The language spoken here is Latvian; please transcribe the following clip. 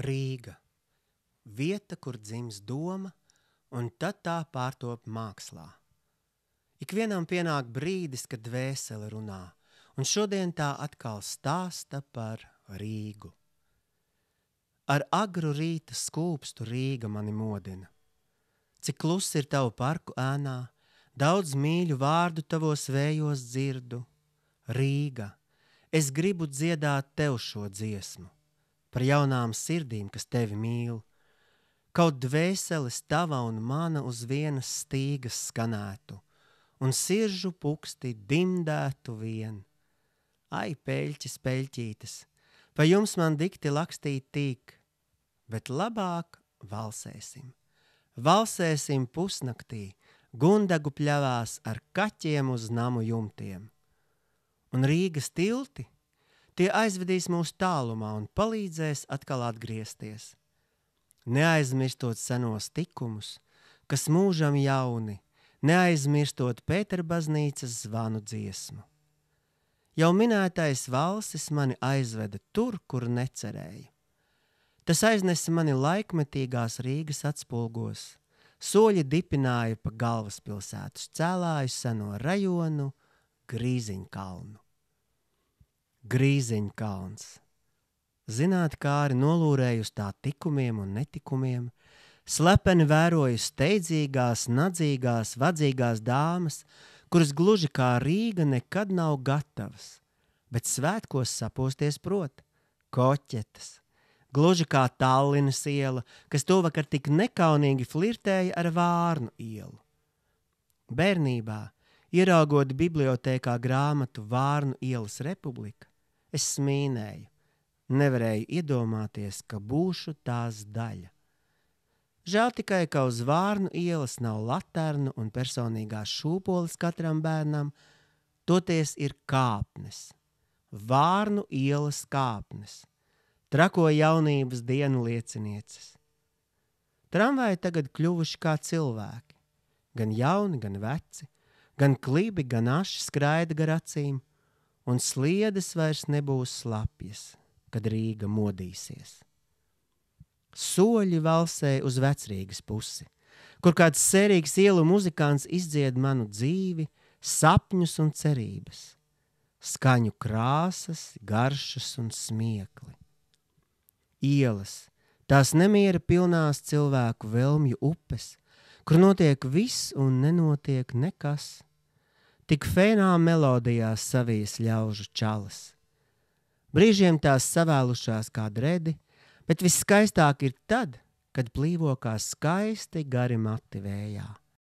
Rīga – vieta, kur dzims doma, un tad tā pārtop mākslā. Ikvienam pienāk brīdis, kad dvēsele runā, un šodien tā atkal stāsta par Rīgu. Ar agru rīta skūpstu Rīga mani modina. Cik kluss ir tavu parku ēnā, daudz mīļu vārdu tavos vējos dzirdu. Rīga, es gribu dziedāt tev šo dziesmu, par jaunām sirdīm, kas tevi mīl. Kaut dvēseles tava un mana uz vienas stīgas skanētu, un siržu puksti dimdētu vien. Ai, peļķis, peļķītes, pa jums man dikti lakstīt tīk, bet labāk valsēsim. Valsēsim pusnaktī, Gundagu pļavās ar kaķiem uz namu jumtiem. Un Rīgas tilti, tie aizvedīs mūs tālumā un palīdzēs atkal atgriezties. Neaizmirstot senos tikumus, kas mūžam jauni, neaizmirstot Pēterbaznīcas zvanu dziesmu. Jau minētais valsis mani aizveda tur, kur necerēju. Tas aiznesa mani laikmetīgās Rīgas atspulgos, soļi dipināja pa galvaspilsētas cēlāju seno rajonu Grīziņkalnu. Grīziņkalns. Zināt, kā arī nolūrēju uz tā tikumiem un netikumiem, slepeni vēroju steidzīgās, nadzīgās, vadzīgās dāmas, kuras gluži kā Rīga nekad nav gatavas, bet svētkos saposties prot, koķetes. Gluži kā Tallinas iela, kas tovakar tik nekaunīgi flirtēja ar Vārnu ielu. Bērnībā, ieraugot bibliotēkā grāmatu Vārnu ielas republika, es smīnēju, nevarēju iedomāties, ka būšu tās daļa. Žēl tikai, ka uz Vārnu ielas nav laternu un personīgās šūpoles katram bērnam, toties ir kāpnes, Vārnu ielas kāpnes. Trako jaunības dienu liecinieces. Tramvaji tagad kļuvuši kā cilvēki, gan jauni, gan veci, gan klibi, gan aši skraida gar acīm, un sliedes vairs nebūs slapjas, kad Rīga modīsies. Soļi valsē uz Vecrīgas pusi, kur kāds sērīgs ielu muzikants izdzied manu dzīvi, sapņus un cerības, skaņu krāsas, garšas un smiekli. Ielas, tās nemiera pilnās cilvēku velmju upes, kur notiek viss un nenotiek nekas. Tik fēnā melodijās savijas ļaužu čalas. Brīžiem tās savēlušās kā dredi, bet viskaistāk ir tad, kad plīvo kā skaisti gari mati vējā.